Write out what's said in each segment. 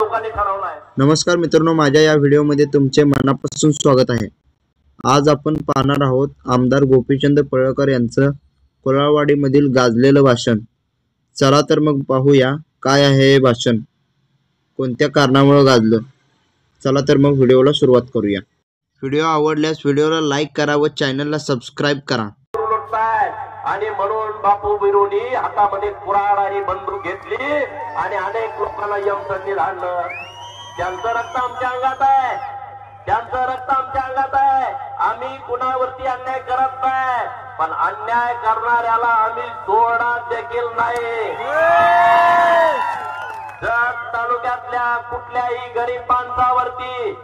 लोकांनी ठरवलं आहे। नमस्कार मित्रांनो, माझ्या या व्हिडिओमध्ये तुमचे मनापासून स्वागत आहे। आज आपण पाहणार आहोत आमदार गोपीचंद पडळकर यांचं कोळावाडीमधील गाजलेलं भाषण। चला तर मग पाहूया काय आहे हे भाषण, कोणत्या कारणामुळे गाजलं। चला तर मग व्हिडिओला सुरुवात करूया। व्हिडिओ आवडल्यास व्हिडिओला लाईक करा व चॅनलला सबस्क्राइब करा। आणि म्हणून बापू बिरोनी हातामध्ये कुऱ्हाड आणि बंदूक घेतली आणि अनेक लोकांना यमसंधी धाडलं। त्यांचं रक्त आमच्या अंगात आहे, त्यांचं रक्त आमच्या अंगात आहे। आम्ही कुणावरती अन्याय करत नाही, पण अन्याय करणाऱ्याला आम्ही सोडणार देखील नाही। जर तालुक्यातल्या कुठल्याही गरीब माणसावरती,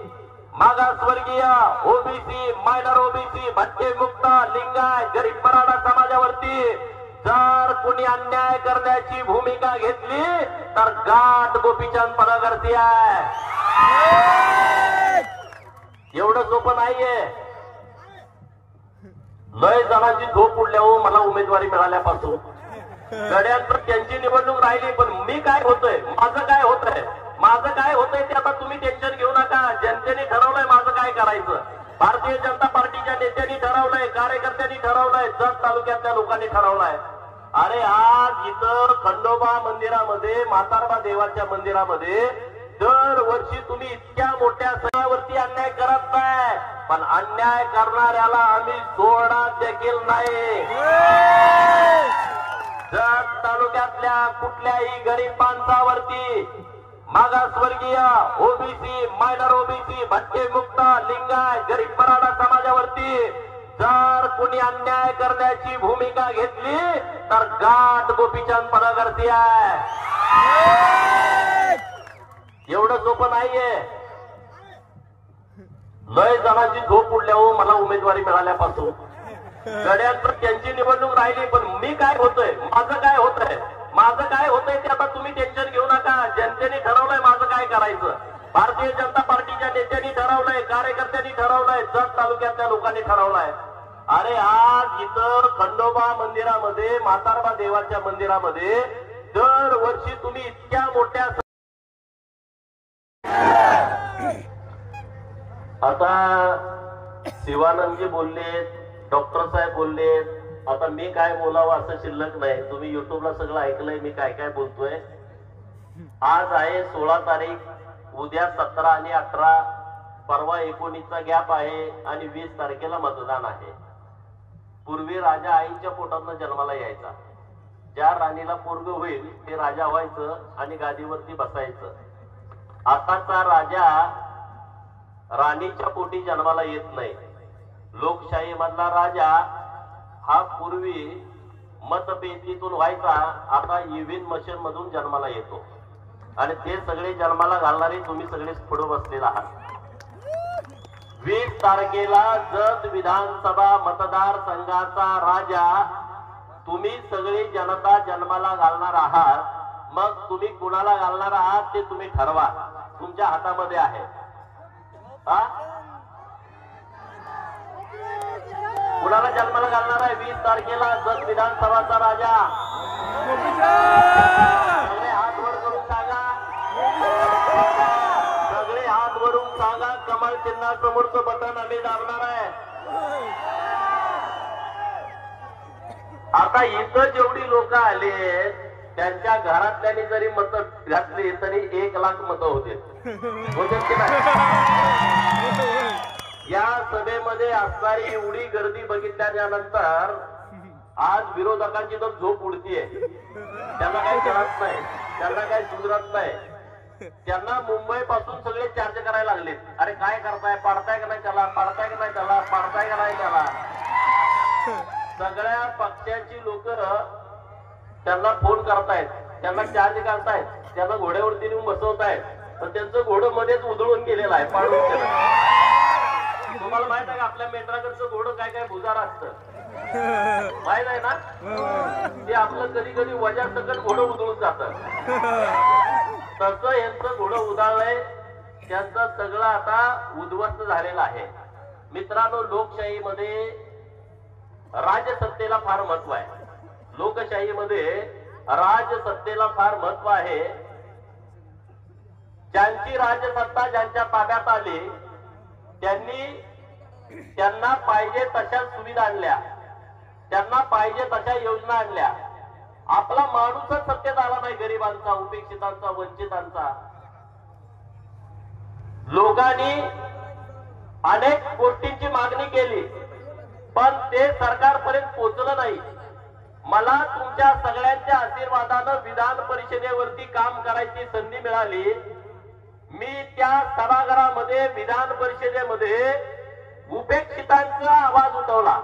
मागासवर्गीय, ओबीसी, मायनर ओबीसी, भटके मुक्त, लिंगायत, गरीब मराठा समाजावरती जर कुणी अन्याय करण्याची भूमिका घेतली तर गाठ गोपीचंद पडळकरची आहे। एवढं सोपं नाहीये। लय जणांची झोप उडल्यावर मला उमेदवारी मिळाल्यापासून गड्यांत त्यांची निवडणूक राहिली, पण मी काय होतोय, माझं काय होतंय, माझं काय होतंय ते आता तुम्ही टेन्शन घेऊ नका। जनतेने ठरवलंय माझं काय करायचं। भारतीय जनता पार्टीच्या नेत्यांनी ठरवलंय, कार्यकर्त्यांनी ठरवलंय, जत तालुक्यातल्या लोकांनी ठरवलंय। अरे आज इथं खंडोबा मंदिरामध्ये, म्हातारबा देवाच्या मंदिरामध्ये दरवर्षी तुम्ही इतक्या मोठ्या सणावरती अन्याय करत नाही, पण अन्याय करणाऱ्याला आम्ही सोडणार देखील नाही। जत तालुक्यातल्या कुठल्याही गरीब माणसावरती, मागासवर्गीय, ओबीसी, मायनर ओबीसी, भटके मुक्त, लिंगायत, गरीब मराठा समाजावरती जर कुणी अन्याय करण्याची भूमिका घेतली तर गाठ गोपीचंद पडळकरची आहे। एवढं सोपं नाहीये। लय जणांची झोप उडल्यावर मला उमेदवारी मिळाल्यापासून गड्यांत त्यांची निवडणूक राहिली, पण मी काय होतोय, माझं काय होतंय, माझं काय होतंय ते आता तुम्ही टेन्शन घेऊ नका। जनतेने ठरवलंय माझं काय करायचं। भारतीय जनता पार्टीच्या नेत्यांनी ठरवलंय, कार्यकर्त्यांनी ठरवलंय, जत तालुक्यातल्या लोकांनी ठरवलंय। अरे आज इथं खंडोबा मंदिरामध्ये, म्हातारबा देवाच्या मंदिरामध्ये दरवर्षी तुम्ही इतक्या मोठ्या, आता शिवानंदजी बोललेत, डॉक्टर साहेब बोललेत, आता मी काय बोलावं असं शिल्लक नाही। तुम्ही युट्यूबला सगळं ऐकलंय मी काय काय बोलतोय। आज आहे 16 तारीख, उद्या 17 आणि 18, परवा 19चा गॅप आहे आणि 20 तारखेला मतदान आहे। पूर्वी राजा आईच्या पोटातनं जन्माला यायचा। ज्या राणीला पोरग होईल ते राजा व्हायचं आणि गादीवरती बसायचं। आताचा राजा राणीच्या पोटी जन्माला येत नाही। लोकशाही मधला राजा हा पूर्वी मतपेटीतून व्हायचा, आता ईव्हीएम मशीन मधून जन्माला येतो आणि ते सगळे जन्माला घालणारे तुम्ही सगळेच पुढे बसलेला आहात। 20 तारखेला जत विधानसभा मतदारसंघाचा राजा तुम्ही सगळी जनता जन्माला घालणार आहात। मग तुम्ही कुणाला घालणार आहात ते तुम्ही ठरवा, तुमच्या हातामध्ये आहे। कुणाला जन्माला घालणार आहे 20 तारखेला जत विधानसभाचा राजा? सगळे हात वर करून सांगा, सगळे हात वरून सांगा। कमळ चिन्हासमोरचं बटन आम्ही दाबणार आहे। आता इथं जेवढी लोक आले त्यांच्या घरातल्यांनी जरी मत घातली तरी 1 लाख मतं होते की नाही? या सभेमध्ये असणारी एवढी गर्दी बघितल्याच्या नंतर आज विरोधकांची तर झोप उडतीये। त्यांना काही कळत नाही, त्यांना काही सुधरत नाही। त्यांना मुंबई पासून सगळे चार्ज करायला लागलेत। अरे काय करताय, पाडताय का नाही त्याला, पाडताय का नाही त्याला, पाडताय का नाही त्याला। सगळ्या पक्षाची लोक त्यांना फोन करतायत, त्यांना चार्ज करतायत, त्यांना घोड्यावरती नेऊन बसवतायत, पण त्यांचं घोडं मध्येच उधळून गेलेलं आहे, पाडून गेलं। तुम्हाला माहित आहे का आपल्या मेट्राकडचं घोडं काय काय भुजार असतं, माहित आहे ना? ते आपलं कधी कधी वजा सकट घोडं उधळून जातं, तसं यांचं घोडं उधळलंय। त्यांचं सगळं आता उद्ध्वस्त झालेलं आहे। मित्रांनो, लोकशाहीमध्ये राजसत्तेला फार महत्व आहे। लोकशाहीमध्ये राजसत्तेला फार महत्व आहे। ज्यांची राजसत्ता ज्यांच्या ताब्यात आली त्यांना पाहिजे तशा सुविधा आणल्या, त्यांना पाहिजे तशा योजना आणल्या. आपला माणूसच सत्तेत आला नाही, गरिबांचा, उपेक्षितांचा, वंचितांचा. लोकांनी अनेक गोष्टींची मागणी केली पण ते सरकारपर्यंत पोहोचलं नाही. मला तुमच्या सगळ्यांच्या आशीर्वादानं विधान परिषदेवरती काम करायची संधी मिळाली. मी त्या सभागृहामध्ये विधान परिषदेमध्ये उपेक्षितांचा आवाज उठवला.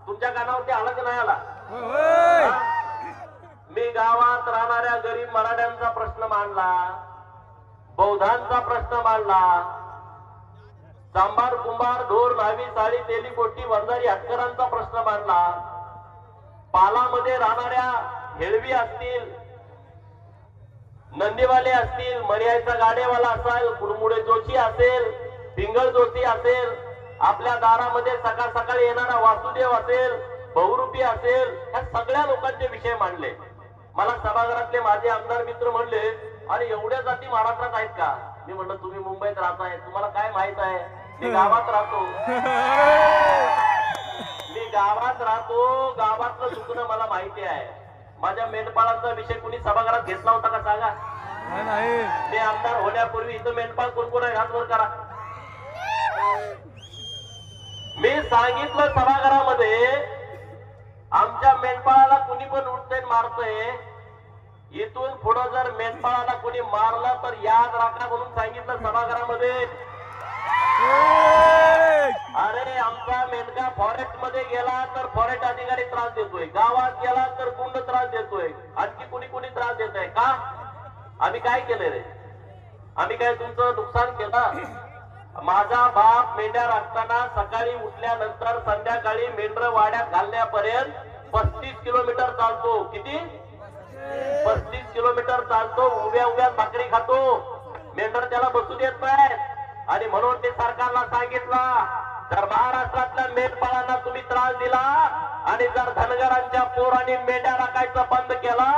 तुमच्या कानावरती आला की नाही आला? मी गावात राहणाऱ्या गरीब मराठ्यांचा प्रश्न मांडला, बौद्धांचा प्रश्न मांडला, चांभार कुंभार ढोर न्हावी साळी तेली कोटी वंजारी हटकरांचा प्रश्न मांडला, पालामध्ये राहणाऱ्या हेळवी असतील, नंदीवाले असतील, मर्याचा गाडेवाला असेल, कुडमुडे जोशी असेल, पिंगळ जोशी असेल, आपल्या दारामध्ये सकाळ सकाळी येणारा वासुदेव असेल, बहुरूपी असेल, या सगळ्या लोकांचे विषय मांडले. मला सभागृहातले माझे आमदार मित्र म्हणले, अरे एवढ्या जाती महाराष्ट्रात आहेत का? मी म्हणलं तुम्ही मुंबईत राहताय, तुम्हाला काय माहित आहे? मी गावात राहतो, गावातलं चुकणं मला माहिती आहे. माझ्या मेंढपाळांचा विषय कुणी सभागृहात घेतला होता का सांगा? मी आमदार होण्यापूर्वी इथं मेंढपाळ कोण कोण आहे हात वर करा. मी सांगितलं सभागृहामध्ये, आमच्या मेंढपाळाला कुणी पण उठतंय मारतंय, इथून पुढे जर मेंढपाळाला कोणी मारला तर याद राखा म्हणून सांगितलं सभागृहामध्ये. अरे आमचा मेंढका फॉरेस्ट मध्ये गेला तर फॉरेस्ट अधिकारी त्रास देतोय, गावात गेला तर गुंड त्रास देतोय, आणखी कुणी कुणी त्रास देत आहे का? आम्ही काय केलं रे? आम्ही काय तुमचं नुकसान केलं? माझा बाप मेंढ्या राखताना सकाळी उठल्यानंतर संध्याकाळी मेंढर वाड्यात घालण्यापर्यंत 35 किलोमीटर चालतो. किती? 35 किलोमीटर चालतो. उभ्या उभ्या भाकरी खातो. मेंढर त्याला बसू देत नाही. आणि म्हणून ते सरकारला सांगितलं, जर महाराष्ट्रातल्या मेंढपाळांना तुम्ही त्रास दिला आणि जर धनगरांच्या पोरांनी मेंढ्या राखायचं बंद केलं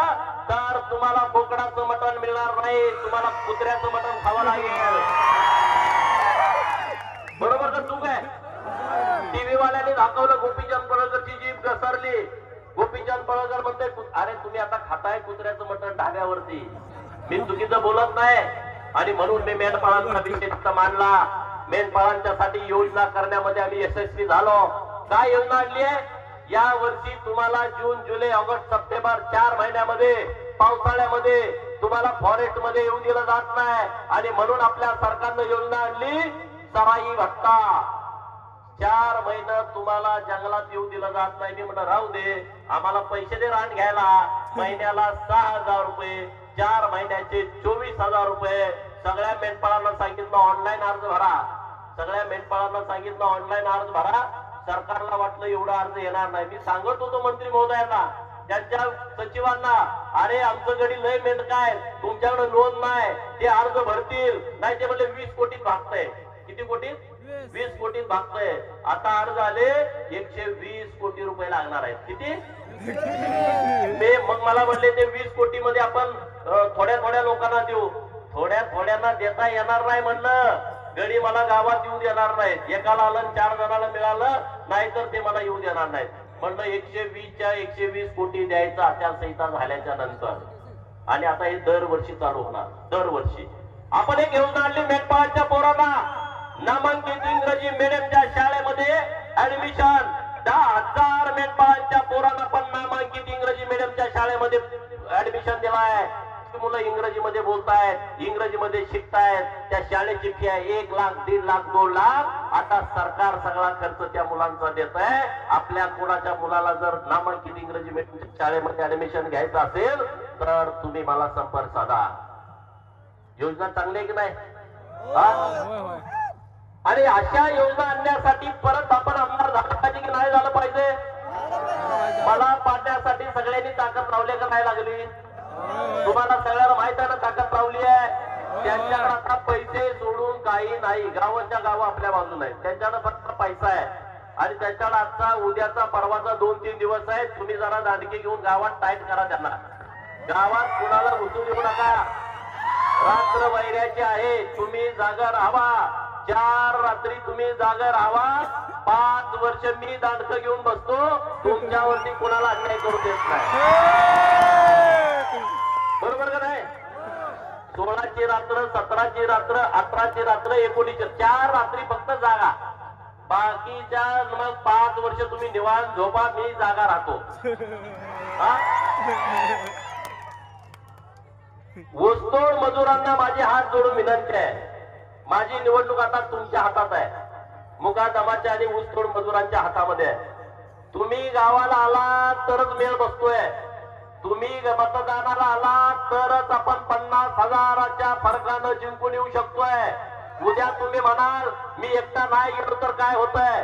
तर तुम्हाला बोकडाचं मटण मिळणार नाही, तुम्हाला कुत्र्याचं मटण खावं लागेल. बरोबर का चूक आहे? टीव्ही वाल्यांनी दाखवलं गोपीचंद पडळकरची जीभ घसरली. गोपीचंद पडळकर म्हणते, अरे तुम्ही आता खाताय कुत्र्याचं मटण ढाब्यावरती. मी चुकीचं बोलत नाही. आणि म्हणून मी मेंढपाळांचा विषय मांडला. मेंढपाळांच्यासाठी योजना करण्यामध्ये आम्ही यशस्वी झालो. काय योजना आणली आहे? या वर्षी तुम्हाला जून जुलै ऑगस्ट सप्टेंबर 4 महिन्यामध्ये पावसाळ्यामध्ये तुम्हाला फॉरेस्ट मध्ये येऊ दिलं जात नाही. आणि म्हणून आपल्या सरकारनं योजना आणली सराई भत्ता. 4 महिने तुम्हाला जंगलात येऊ दिलं जात नाही. मी म्हणलं राहू दे, आम्हाला पैसे दे रान घ्यायला. महिन्याला 6,000 रुपये, 4 महिन्याचे 24,000 रुपये. सगळ्या मेंढपाळांना सांगितलं ऑनलाईन अर्ज भरा. सगळ्या मेंढपाळांना सांगितलं ऑनलाईन अर्ज भरा. सरकारला वाटलं एवढा अर्ज येणार नाही. मी सांगत होतो मंत्री महोदयांना, त्यांच्या सचिवांना, अरे आमचं गडी लय मेंढका आहे, तुमच्याकडे नोंद नाही, ते अर्ज भरतील. नाही ते म्हणले 20 कोटीत भागतंय. किती कोटीत? 20 कोटीत भागतंय. आता अर्ज आले 120 कोटी रुपये लागणार आहेत. किती? मग मला म्हणले ते 20 कोटी मध्ये आपण थोड्या थोड्या लोकांना देऊ. थोड्या थोड्यांना देता येणार नाही म्हणलं. गडी मला गावात येऊ देणार नाहीत. एकाला आलं 4 जणांना मिळालं, नाहीतर ते मला येऊ देणार नाहीत. म्हणलं 120च्या 120 कोटी द्यायचं आचारसंहिता झाल्याच्या नंतर. आणि आता हे दरवर्षी चालू होणार. दरवर्षी आपण एक योजना आणली मेंढपाळांच्या पोरांना. नामांकित इंग्रजी मीडियमच्या शाळेमध्ये ऍडमिशन 10,000 मेंढपाळांच्या पोरांना पण नामांकित इंग्रजी मीडियमच्या शाळेमध्ये ऍडमिशन दिलाय. मुलं इंग्रजीमध्ये बोलतायत, इंग्रजीमध्ये शिकतायत. त्या शाळेची फी आहे 1 लाख, 1.5 लाख, 2 लाख. आता सरकार सगळा खर्च त्या मुलांचा देत आहे. आपल्या कोणाच्या मुलाला जर नामांकित इंग्रजी मीडियम शाळेमध्ये ऍडमिशन घ्यायचं असेल तर तुम्ही मला संपर्क साधा. योजना चांगली आहे की नाही? आणि अशा योजना आणण्यासाठी परत आपण आमदार झालं पाहिजे की नाही झालं पाहिजे? मला पाडण्यासाठी सगळ्यांनी ताकद लावली का नाही लागली? तुम्हाला सगळ्याला माहित आहे ना ताकद लावली आहे. त्यांच्याकडे आता पैसे सोडून काही नाही. गावाच्या गाव आपल्या बाजूला आहेत. त्यांच्याकडे फक्त पैसा आहे. आणि त्याच्याला आजचा उद्याचा परवाचा 2-3 दिवस आहेत. तुम्ही जरा दांडकी घेऊन गावात टाईट करा त्यांना. गावात कुणाला घुसू देऊ नका. रात्र वैऱ्याची आहे, तुम्ही जागा राहावा. 4 रात्री तुम्ही जागा राहावा. 5 वर्ष मी दांडकं घेऊन बसतो, तुमच्यावरती कुणाला अन्याय करू देत नाही. बरोबर का नाही? 16ची रात्र, 17ची रात्र, 18ची रात्र, 19ची 4 रात्री फक्त जागा. बाकीच्या मग 5 वर्ष तुम्ही निवांत झोपा, मी जागा राहतो. ऊसतोड मजुरांना माझी हात जोडून विनंती आहे. माझी निवडणूक आता तुमच्या हातात आहे, मुकादमाच्या आणि ऊसतोड मजुरांच्या हातामध्ये आहे. तुम्ही गावाला आला तरच मेळ बसतोय. तुम्ही मतदानाला आला तरच आपण 50,000च्या फरकानं जिंकून येऊ शकतोय. उद्या तुम्ही म्हणाल मी एकटा नाही गेलो तर काय होतंय,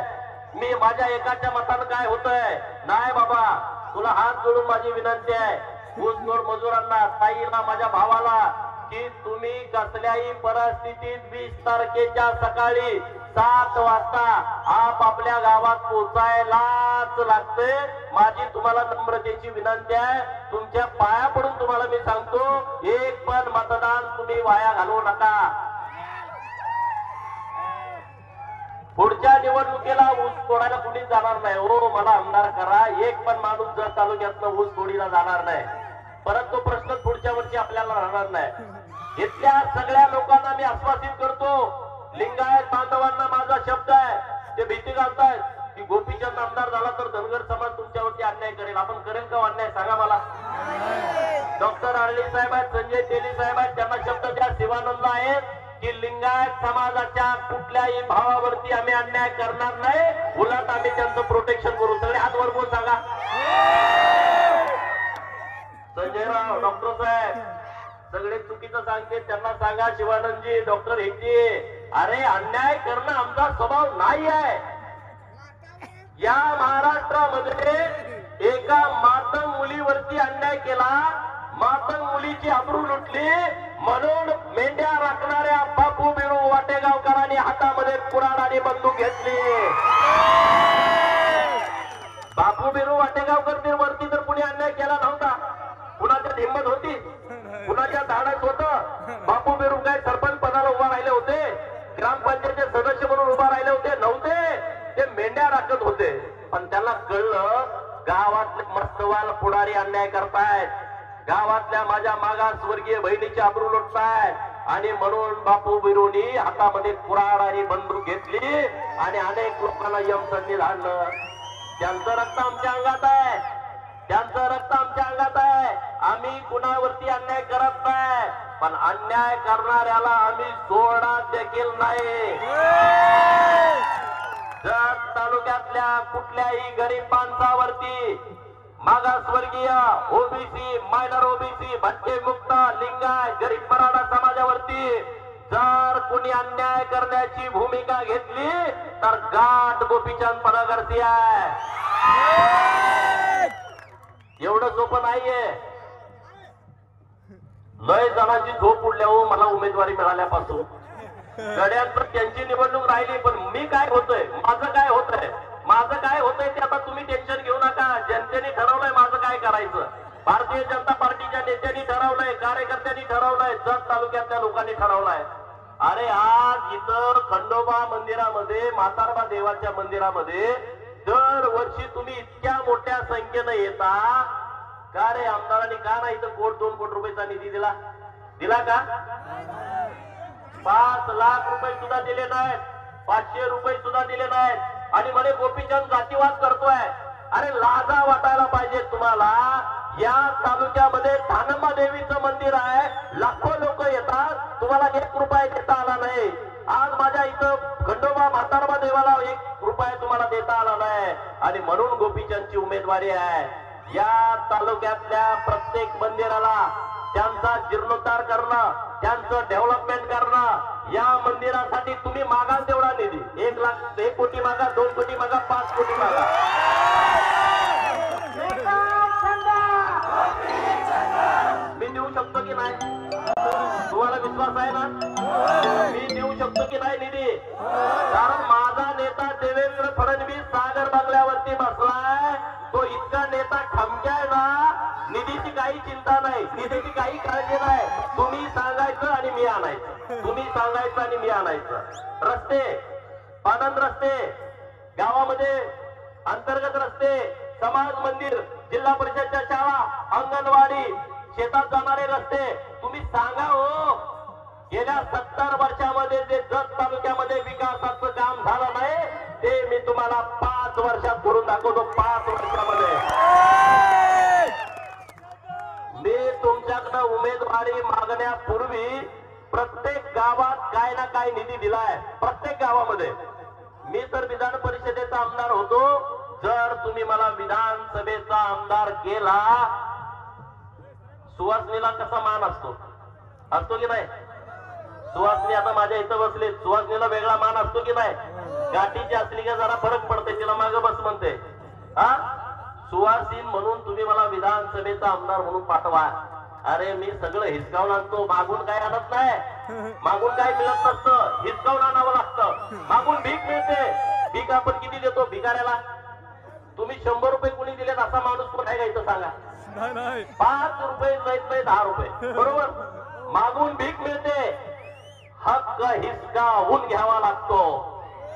मी माझ्या एकाच्या मतानं काय होतंय. नाही बाबा, तुला हात जोडून माझी विनंती आहे ऊसतोड मजुरांना, ताईला, माझ्या भावाला, की तुम्ही कसल्याही परिस्थितीत 20 तारखेच्या सकाळी 7 वाजता आपापल्या गावात पोहोचायलाच लागते. माझी तुम्हाला नम्रतेची विनंती आहे. तुमच्या पाया पडून तुम्हाला मी सांगतो, एक पण मतदान तुम्ही वाया घालवू नका. पुढच्या निवडणुकीला ऊस तोडायला कुणी जाणार नाही. हो, मला आमदार करा, एक पण माणूस जर तालुक्यातनं ऊस तोडीला जाणार नाही. परत तो प्रश्न पुढच्या वर्षी आपल्याला राहणार नाही. इथल्या सगळ्या लोकांना मी आश्वासित करतो, लिंगायत बांधवांना माझा शब्द आहे. ते भीती घालतायत की गोपीचंद आमदार झाला तर धनगर समाज तुमच्यावरती अन्याय करेल. आपण करेल का अन्याय, सांगा मला. डॉक्टर आरली साहेब आहेत, संजय तेली साहेब आहेत, त्यांना शब्द द्या, शिवानंद आहेत, की लिंगायत समाजाच्या कुठल्याही भावावरती आम्ही अन्याय करणार नाही, उलट आम्ही त्यांचं प्रोटेक्शन करू. सगळे हात वर बोल सांगा. संजयराव, डॉक्टर साहेब सगळे चुकीचं सांगते, त्यांना सांगा, शिवानंदजी, डॉक्टर हेगजी, अरे अन्याय करणं आमचा स्वभाव नाही आहे. या महाराष्ट्रामध्ये एका मातंग मुलीवरती अन्याय केला, मातंग मुलीची अब्रू लुटली, म्हणून मेंढ्या राखणाऱ्या बापू बिरू वाटेगावकरांनी हातामध्ये कुऱ्हाड आणि बंदूक घेतली. बापू बिरू वाटेगावकर वरती तर कुणी अन्याय केला नव्हता. कुणाच्यात हिंमत होती, कुणाच्या धाडस होतं. बापू बिरू काय सरपंच पदाला उभा राहिले होते, ग्रामपंचायतचे सदस्य म्हणून उभा राहिले होते नव्हते. ते मेंढ्या राखत होते. पण त्यांना कळलं गावातले मस्तवाल पुढारी अन्याय करतायत, गावातल्या माझ्या मागासवर्गीय बहिणीची अब्रू लुटतायत, आणि म्हणून बापू बिरूनी हातामध्ये कुऱ्हाड आणि बंदूक घेतली आणि अनेक लोकांना यमसंधी धाडलं. त्यांचं रक्त आमच्या अंगात आहे, त्यांचं रक्त आमच्या अंगात आहे. आम्ही कुणावरती अन्याय करत नाही, पण अन्याय करणाऱ्याला आम्ही सोडणार देखील नाही. जर तालुक्यातल्या कुठल्याही गरीब माणसावरती, मागासवर्गीय, ओबीसी, मायनर ओबीसी, भटके मुक्त, लिंगायत, गरीब मराठा समाजावरती जर कोणी अन्याय करण्याची भूमिका घेतली तर गाठ गोपीचंद पडळकरची आहे. एवढं सोपं नाहीये. लय जणांची झोप उडल्यावर मला उमेदवारी मिळाल्यापासून गड्यात त्यांची निवडणूक राहिली, पण मी काय होतोय, माझं काय होतंय, माझं काय होतंय ते आता तुम्ही टेन्शन घेऊ नका. जनतेने ठरवलंय माझं काय करायचं. भारतीय जनता पार्टीच्या नेत्यांनी ठरवलंय, कार्यकर्त्यांनी ठरवलंय, जत तालुक्यातल्या लोकांनी ठरवलंय. अरे आज इथं खंडोबा मंदिरामध्ये, म्हातारबा देवाच्या मंदिरामध्ये दरवर्षी तुम्ही इतक्या मोठ्या संख्येनं येता का रे? आमदारांनी का नाही इथं 2 कोटी रुपयाचा निधी दिला का? 5 लाख रुपये सुद्धा दिले नाहीत, 500 रुपये सुद्धा दिले नाहीत, आणि म्हणे गोपीचंद जातीवाद करतोय. अरे लाजा वाटायला पाहिजे तुम्हाला. या तालुक्यामध्ये धानंबा देवीचं मंदिर आहे, लाखो लोक येतात, तुम्हाला 1 रुपया देता आला नाही. आज माझ्या इथं खंडोबा म्हातारबा देवाला 1 रुपया तुम्हाला देता आला नाही, आणि म्हणून गोपीचंदची उमेदवारी आहे. या तालुक्यातल्या प्रत्येक मंदिराला त्यांचा जीर्णोद्धार करणं, त्यांचं डेव्हलपमेंट करणं, या मंदिरासाठी तुम्ही मागाल तेवढा निधी, 1 लाख, 1 कोटी मागा, 2 कोटी मागा, 5 कोटी मागा. मी देऊ शकतो की नाही? तुम्हाला विश्वास आहे ना? मी देऊ शकतो की नाही निधी? कारण माझा नेता देवेंद्र फडणवीस सागर बंगल्यावरती बसलाय. तो इतका नेता खमक्या आहे ना, निधीची काही काही चिंता नाही, निधीची काही काळजी नाही. तुम्ही सांगायचं आणि मी आणायचं, तुम्ही सांगायचं आणि मी आणायचं. रस्ते, पानंद रस्ते, गावामध्ये अंतर्गत रस्ते, समाज मंदिर, जिल्हा परिषदच्या शाळा, अंगणवाडी, शेतात जाणारे रस्ते, तुम्ही सांगा हो. गेल्या 70 वर्षामध्ये जे जत तालुक्यामध्ये विकासाचं काम झालं नाही ते मी तुम्हाला 5 वर्षात करून दाखवतो. 5 वर्षामध्ये मी तुमच्याकडे उमेदवारी मागण्यापूर्वी प्रत्येक गावात काय ना काय निधी दिलाय. प्रत्येक गावामध्ये मी तर विधान परिषदेचा आमदार होतो. जर तुम्ही मला विधानसभेचा आमदार केला, सुवासनीला कसा मान असतो, असतो की नाही? सुवासनी आता माझ्या इथं बसले, सुवासनीला वेगळा मान असतो की नाही? गाठीची असली का जरा फरक पडते, तिला माग बस म्हणते. हा, सुवासीन म्हणून तुम्ही मला विधानसभेचा आमदार म्हणून पाठवा. अरे मी सगळं हिसकावून आणतो, मागून काय आणत नाही. मागून काय मिळत नसतं, हिसकावून आणावं लागतं. मागून भीक मिळते. भीक आपण किती देतो भिकाऱ्याला? तुम्ही 100 रुपये कुणी दिलेत असा माणूस कोण आहे का इथं सांगा? 5 रुपये, लईत 10 रुपये, बरोबर? मागून भीक मिळते. हक्क हिसकावून घ्यावा लागतो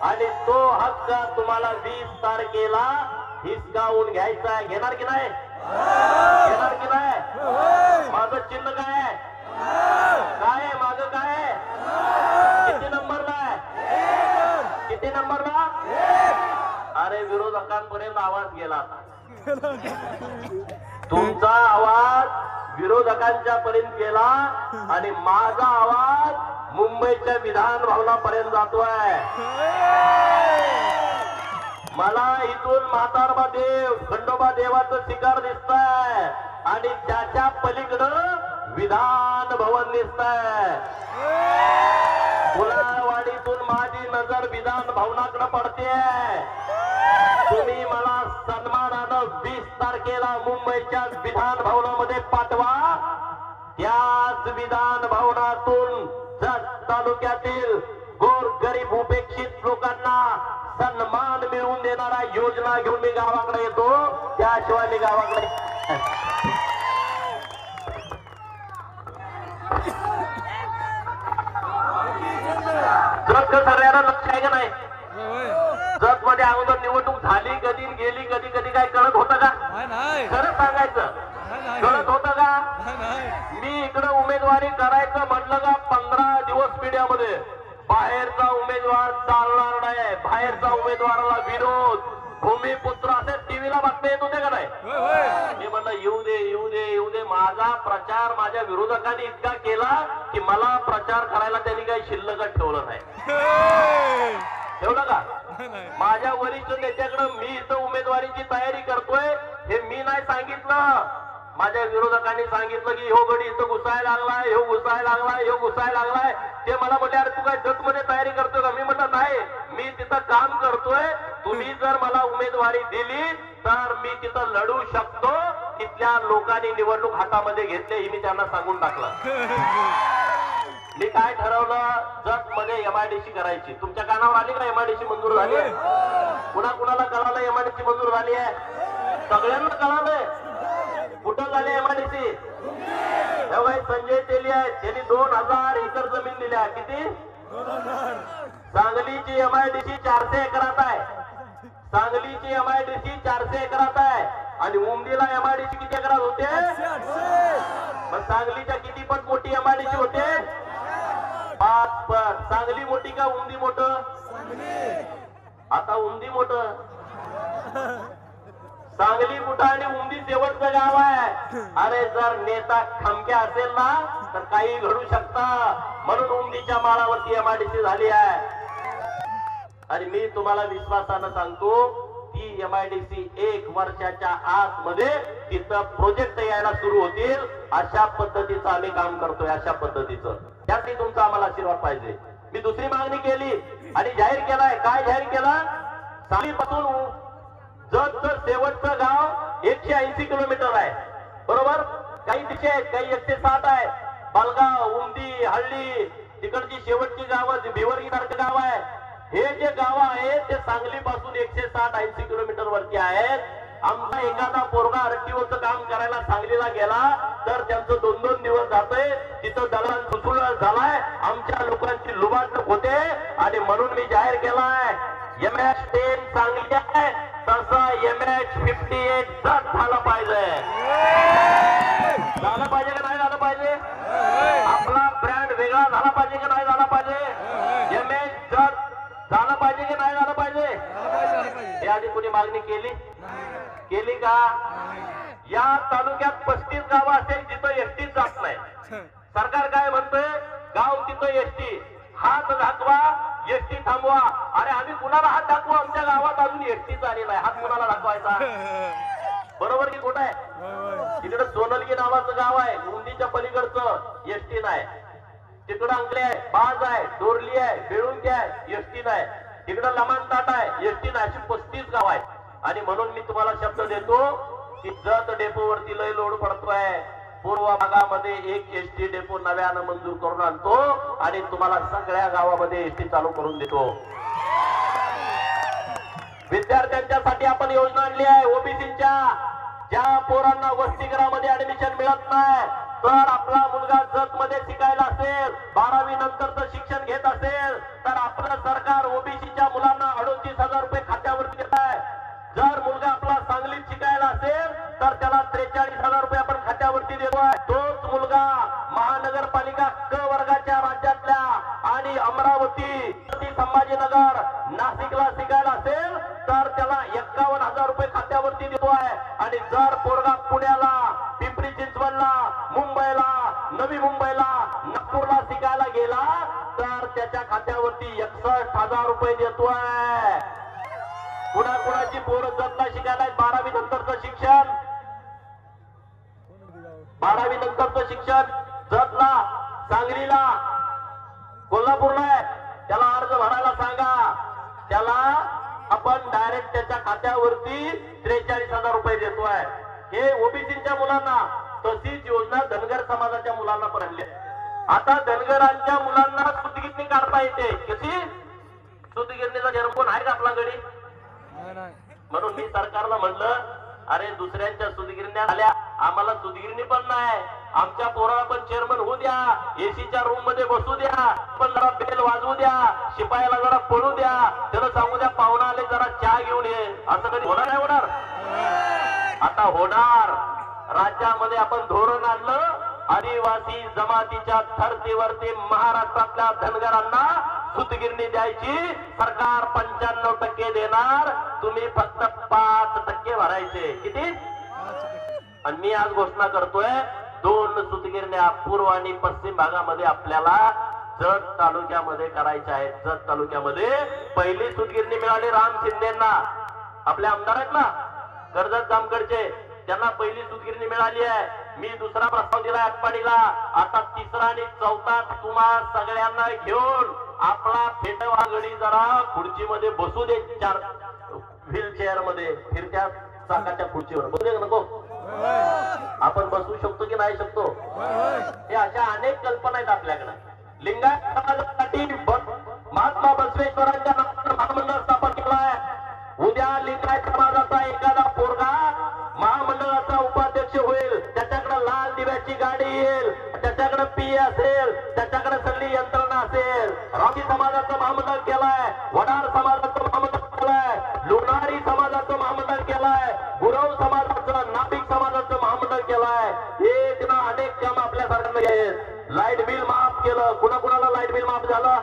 आणि तो हक्क तुम्हाला 20 तारखेला हिसकावून घ्यायचा. घेणार की नाही? घेणार की नाही? माझं चिन्ह काय आहे? काय आहे माझं? काय आहे? किती नंबरला आहे? किती नंबरला? अरे विरोधकांपर्यंत आवाज गेला. तुमचा आवाज विरोधकांच्या पर्यंत गेला आणि माझा आवाज मुंबईच्या विधान भवनापर्यंत जातोय. मला इथून म्हातारबा देव, खंडोबा देवाचं शिखर दिसतंय आणि त्याच्या पलीकडं विधान भवन दिसतंय. कुलाळवाडीतून माझी नजर विधान भवनाकडे पडते. तुम्ही मला सन्मानानं 20 तारखेला मुंबईच्या विधान भवनामध्ये पाठवा. त्याच विधान भवनातून जत तालुक्यातील गोरगरीब उपेक्षित लोकांना सन्मान मिळवून देणाऱ्या योजना घेऊन मी गावाकडे येतो. त्याशिवाय मी गावाकडे जत सगळ्यांना लक्ष आहे का नाही? जत मध्ये अगोदर निवडणूक झाली कधी, गेली कधी, कधी काय कळत होतं का? खरं सांगायचं, कळत होतं का? मी इकडे उमेदवारी करायचं म्हटलं का 15 दिवस मीडियामध्ये बाहेरचा उमेदवार चालणार नाही, बाहेरचा उमेदवाराला विरोध, भूमिपुत्र असे टीव्हीला बातम्या येत होते का नाही? मी म्हणलं येऊ दे, येऊ दे, येऊ दे. माझा प्रचार माझ्या विरोधकांनी इतका केला की मला प्रचार करायला त्यांनी काही शिल्लकच ठेवलं नाही. ठेवलं का? माझ्या वरिष्ठ नेत्याकडे मी इथं उमेदवारीची तयारी करतोय हे मी नाही सांगितलं. माझ्या विरोधकांनी सांगितलं की ह्यो गडी इथं घुसायला लागलाय, ह्यो घुसायला लागलाय, ह्यो घुसायला लागलाय. ते मला म्हटले अरे तू काय जत मध्ये तयारी करतोय का? मी म्हटलं नाही, मी तिथं काम करतोय. तुम्ही जर मला उमेदवारी दिली तर मी तिथं लढू शकतो. तिथल्या लोकांनी निवडणूक हातामध्ये घेतली ही मी त्यांना सांगून टाकलं. मी काय ठरवलं, जत मध्ये MIDC करायची. तुमच्या कानावर आली का MIDC मंजूर झाली आहे? कुणाला कळालं MIDC मंजूर झाली आहे? सगळ्यांना कळालंय. कुठं झाली MIDC? संजय तेली आहेत, त्यांनी 2000 एकर जमीन दिल्या. किती? सांगलीची MIDC 400 एकरात आहे. सांगलीची MIDC 400 एकरात आहे आणि उमदीला MIDC किती एकरात होते? मग सांगलीच्या किती पट मोठी MIDC होते? 5 पट. सांगली मोठी का उमदी मोठं? आता उमदी मोठं. सांगली कुठं आणि उमदी शेवटचं गाव आहे. अरे जर नेता खमक्या असेल ना तर काही घडू शकतं. म्हणून उमदीच्या माळावरती MIDC झाली आहे. आणि मी तुम्हाला विश्वासानं सांगतो ती MIDC 1 वर्षाच्या आतमध्ये तिथं प्रोजेक्ट यायला सुरू होतील. अशा पद्धतीचं आम्ही काम करतोय. अशा पद्धतीचं त्यासाठी तुमचा आम्हाला आशीर्वाद पाहिजे. मी दुसरी मागणी केली आणि जाहीर केलाय. काय जाहीर केलं? सांगलीपासून जतचं शेवटचं गाव 180 किलोमीटर आहे, बरोबर? काही तिथे आहेत, काही 160 आहे. बालगाव, उमदी, हल्ली, तिकडची शेवटची गावं भिवरगी सारखं गाव आहे. हे जे गाव आहे ते सांगलीपासून 160-80 किलोमीटर वरती आहेत आमचा एखादा पोरगा आरटीओचं काम करायला सांगलीला गेला तर त्यांचं 2-2 दिवस जातंय, तिथं दलाल सुसुळ झालाय, आमच्या लोकांची लुबाडणूक होते. आणि म्हणून मी जाहीर केलाय MH10 सांगली आहे तसा MH58 जत झाला पाहिजे. झालं पाहिजे का नाही झालं पाहिजे? आपला ब्रँड वेगळा झाला पाहिजे की नाही झाला पाहिजे? MH जत झालं पाहिजे की नाही झालं पाहिजे? हे आधी कोणी मागणी केली का? या तालुक्यात 35 गावं असेल जिथं एसटी जात नाही. सरकार काय म्हणतंय? गाव तिथं एसटी, हात दाखवा एसटी थांबवा. अरे आम्ही कुणाला हात दाखवू? आमच्या गावात अजून एसटीच आली नाही, हात कुणाला दाखवायचा? बरोबर की खोटं आहे? तिकडे सोनलगी नावाचं गाव आहे, उंदीच्या पलीकडचं, एसटी नाही. तिकडं अंकले आहे, बाज आहे, डोरली आहे, बेळुंकी आहे, एसटी नाही. तिकडं लमानताट आहे, एसटी नाही. अशी 35 गाव आहे. आणि म्हणून मी तुम्हाला शब्द देतो की जत डेपोवरती लय लोड पडतोय. पूर्व भागामध्ये एक एसटी डेपो नव्यानं मंजूर करून आणतो आणि तुम्हाला सगळ्या गावामध्ये एसटी चालू करून देतो. विद्यार्थ्यांच्यासाठी आपण योजना आणली आहे ओबीसीच्या. ज्या पोरांना वसतिगृहामध्ये ऍडमिशन मिळत नाही, तर आपला मुलगा जत मध्ये शिकायला असेल, 12वी नंतरचं शिक्षण घेत असेल, तर आपलं सरकार ओबीसीच्या मुलांना 38,000 रुपये खात्यावरती देत आहे. जर मुलगा आपला सांगलीत शिकायला असेल तर त्याला 43,000 रुपये आपण खात्यावरती देतोय. तोच मुलगा महानगरपालिका क वर्गाच्या राज्यातल्या आणि अमरावती, संभाजीनगर, नाशिकला शिकायला असेल तर त्याला 51,000 रुपये खात्यावरती देतोय. आणि जर पोरगा पुण्याला, पिंपरी चिंचवडला, मुंबईला, नवी मुंबईला, नागपूरला शिकायला गेला तर त्याच्या खात्यावरती 61,000 रुपये देतोय. कुणाकुणाची पोरं जतला शिकायला 12वी नंतरचं शिक्षण, 12वी नंतरचं शिक्षण जतला, सांगलीला, कोल्हापूरला आहे, त्याला अर्ज भरायला सांगा. त्याला आपण डायरेक्ट त्याच्या खात्यावरती 43,000 रुपये देतोय. हे ओबीसीच्या मुलांना. तशीच योजना धनगर समाजाच्या मुलांना पण आणली. आता धनगरांच्या मुलांना सुतगिरणी काढता येते. कशी? सुतगिरणीचा जन्म कोण आहे का आपला गडी? म्हणून मी सरकारला म्हणलं, अरे दुसऱ्यांच्या सुतगिरण्या आल्या, आम्हाला सुतगिरणी पण नाही. आमच्या पोराला पण चेअरमन होऊ द्या, एसीच्या रूम मध्ये बसू द्या, पण जरा बेल वाजवू द्या, शिपायाला जरा पळू द्या, त्याला सांगू द्या पाहुणा आले जरा चहा घेऊन ये. असं कधी होणार नाही? होणार आता होणार. राज्यामध्ये आपण धोरण आणलं, आदिवासी जमातीच्या धर्तीवरती महाराष्ट्रातल्या धनगरांना सुतगिरणी द्यायची. सरकार 95% देणार, तुम्ही फक्त 5% भरायचे. किती? आणि मी आज घोषणा करतोय 2 सुतगिरण्या पूर्व आणि पश्चिम भागामध्ये आपल्याला जत तालुक्यामध्ये करायच्या आहेत. जत तालुक्यामध्ये पहिली सुतगिरणी मिळाली राम शिंदेना, आपल्या आमदार आहेत ना कर्जत जामकडचे, त्यांना पहिली सुतगिरणी मिळाली आहे. मी दुसरा प्रस्ताव दिला आटपाडीला. आता तिसरा आणि चौथा तुम्हा सगळ्यांना घेऊन आपला फेटवा गडी जरा खुर्चीमध्ये बसू दे. 4 व्हीलचेअर मध्ये, फिरत्या चाकाच्या खुर्चीवर बसू दे. नको? आपण बसू शकतो की नाही शकतो? हे अशा अनेक कल्पना आहेत आपल्याकडे. लिंगायत समाजासाठी महात्मा बसवेश्वरांच्या नावानं महामंडळ स्थापन केलं आहे. उद्या लिंगायत समाजाचा एखादा पोरगा महामंडळाचा उपाध्यक्ष होईल, त्याच्याकडे लाल दिव्याची गाडी येईल, त्याच्याकडे पी असेल, त्याच्याकडे सगळी यंत्रणा असेल. राठी समाजाचं महामंडळ केलंय, वडार समाजाचं महामंडळ केलंय, लोणारी समाजाचं महामंडळ केलंय, गुरव समाजाचं, नाभिक समाजाचं महामंडळ केलंय. एक ना अनेक काम आपल्या सरकारने आहेत. लाईट बिल माफ केलं. कुणाकुणाला लाईट बिल माफ झालं?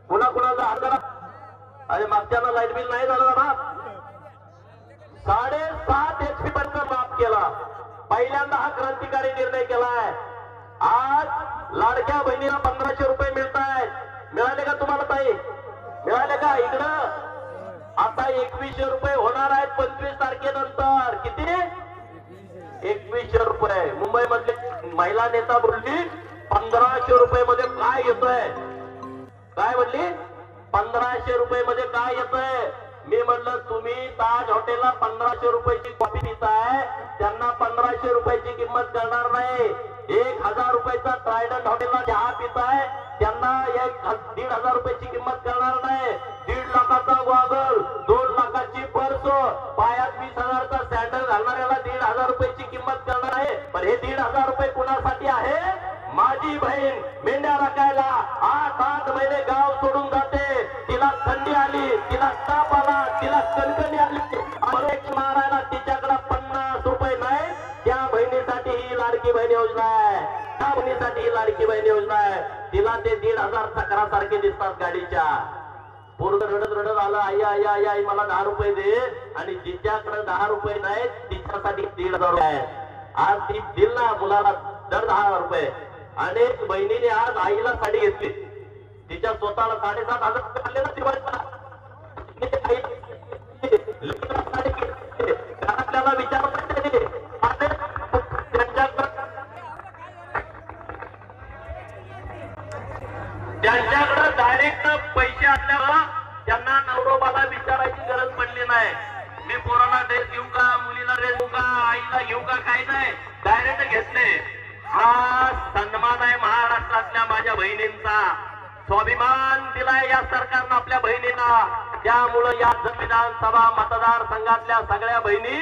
कुणाकुणाला अर्धा? अरे मागच्याला लाईट बिल नाही झालं ना. 7.5 HP पर्यंत माफ केला. पहिल्यांदा हा क्रांतिकारी निर्णय केलाय. आज लाडक्या बहिणीला 1500 रुपये मिळत आहेत. मिळाले का तुम्हाला ताई? मिळाले का? इकडं आता 2100 रुपये होणार आहेत 25 तारखेनंतर. किती? 2100 रुपये. मुंबई मधले महिला नेता बोलली 1500 रुपये मध्ये काय येतोय? काय म्हणली? 1500 रुपये मध्ये काय येतोय? मी म्हणलं तुम्ही ताज हॉटेलला 1500 रुपयाची कॉफी देताय, त्यांना 1500 रुपयाची किंमत करणार नाही. 1000 रुपयाचा ट्रायडंट हॉटेलला चहा पिताय, त्यांना 1,500 रुपयाची किंमत करणार नाही. 1.5 लाखाचा गॉगल, 2 लाखाची पर्स, पायात 20 पण हे 1,500 रुपये कुणासाठी आहे? माझी बहीण मेंढ्या राखायला 8 महिने गाव सोडून जाते, तिला थंडी आली, तिला ताप आला, तिला कणकणी आली, मारायला तिच्याकडे 50 रुपये नाही. त्या बहिणीसाठी ही लाडकी बहीण योजना आहे. त्या बहिणीसाठी ही लाडकी बहीण योजना आहे. तिला ते 1,500 चक्रासारखे दिसतात गाडीच्या. पूर्ण रडत रडत आलं, आई आई आई आई मला 10 रुपये दे. आणि जिच्याकडे 10 रुपये नाही तिच्यासाठी 1,500 रुपये आहे. आज ती दिल ना मुलाला दर 10 रुपये. अनेक बहिणीने आज आईला साडी घेतली, तिच्या स्वतःला 7,500 रुपये आले ना दिवाळीला. आपल्याला विचारत त्यांच्याकडे डायरेक्ट पैसे असल्यावर त्यांना नवरोबाला विचारायची गरज पडली नाही. मी पोराला ड्रेस घेऊ का, मुलीला ड्रेस घेऊ का, आईला घेऊ का, काय नाही, डायरेक्ट घेतले. हा सन्मान आहे महाराष्ट्रातल्या माझ्या बहिणींचा. स्वाभिमान दिलाय या सरकारनं आपल्या बहिणींना. त्यामुळं या विधानसभा मतदारसंघातल्या सगळ्या बहिणी,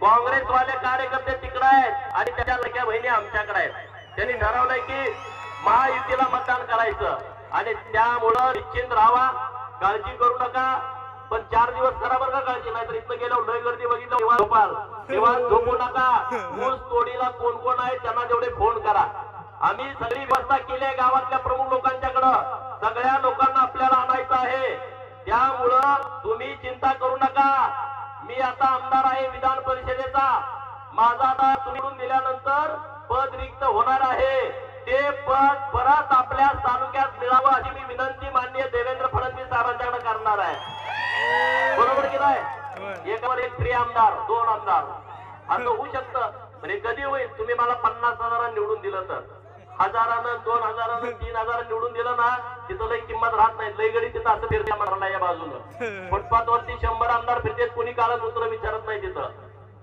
काँग्रेसवाले कार्यकर्ते तिकडे आहेत आणि त्याच्या लग्या बहिणी आमच्याकडे आहेत. त्यांनी ठरवलंय की महायुतीला मतदान करायचं आणि त्यामुळं निश्चिंत राहावा, काळजी करू नका. पण 4 दिवस करा बरं का काळजी, नाहीतर इथं गेल्यावर लय गर्दी बघितलं तेव्हा झोपू नका. ऊस तोडीला कोण कोण आहे त्यांना तेवढे फोन करा. आम्ही सगळी व्यवस्था केली आहे गावातल्या प्रमुख लोकांच्याकडं. सगळ्या लोकांना आपल्याला आणायचं आहे. त्यामुळं तुम्ही चिंता करू नका. मी आता आमदार आहे विधान परिषदेचा. माझा आता तुम्ही दिल्यानंतर पद रिक्त होणार आहे. ते पद परत आपल्या तालुक्यात मिळावं अशी मी विनंती माननीय देवेंद्र फडणवीस साहेबांच्याकडे करणार आहे. बरोबर की नाही? एकावर एक फ्री आमदार, 2 आमदार असं होऊ शकतं. म्हणजे कधी होईल? तुम्ही मला 50,000 निवडून दिलं तर, 1,000, 2,000, 3,000 निवडून दिलं ना, तिथं लई किंमत राहत नाही. लई गडी तिथं असं फिरते म्हणा या बाजूनं. फुटपाथ वरती 100 आमदार फिरतेत, कोणी कागदपत्र विचारत नाही. तिथं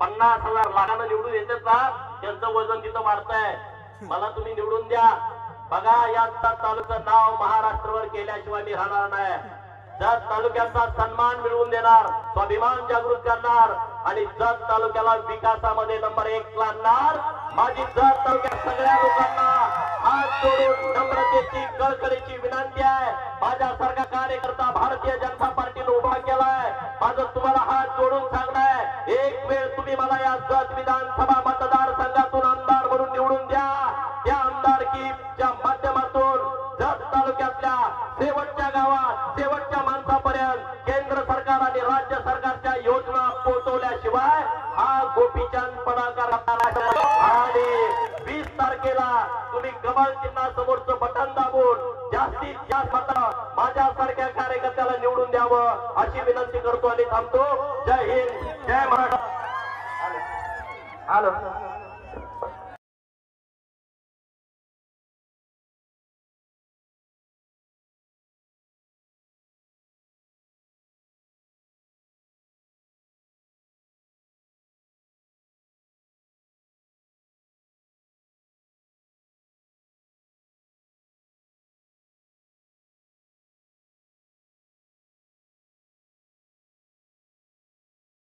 50,000 लाखानं निवडून येतात ना, त्यांचं वजन तिथं वाढतंय. मला तुम्ही निवडून द्या. बघा या जत तालुक्याचं नाव महाराष्ट्रभर केल्याशिवाय मी राहणार नाही. जत तालुक्याचा सन्मान मिळवून देणार, स्वाभिमान जागृत करणार आणि जत तालुक्याला विकासामध्ये नंबर 1 ला आणणार. माझी जत तालुक्यात सगळ्या लोकांना हात जोडून नम्रतेची कळकळीची विनंती आहे. माझ्यासारखा कार्यकर्ता भारतीय जनता पार्टीने उभा केलाय. माझं तुम्हाला हात जोडून सांगणं आहे, एक वेळ तुम्ही मला या जत विधानसभा मतदारसंघातून आमदार म्हणून निवडून द्या. त्या आमदारकीच्या माध्यमातून जत तालुक्यातल्या शेवटच्या गावात शेवटच्या माणसापर्यंत केंद्र सरकार आणि राज्य सरकारच्या योजना पोहोचवल्याशिवाय हा गोपीचंद पडळकर आणि 20 तारखेला तुम्ही कमळ चिन्हासमोरचं बटन दाबून जास्तीत जास्त मत माझ्यासारख्या कार्यकर्त्याला निवडून द्यावं अशी विनंती करतो आणि थांबतो. जय हिंद, जय महाराष्ट्र. हॅलो.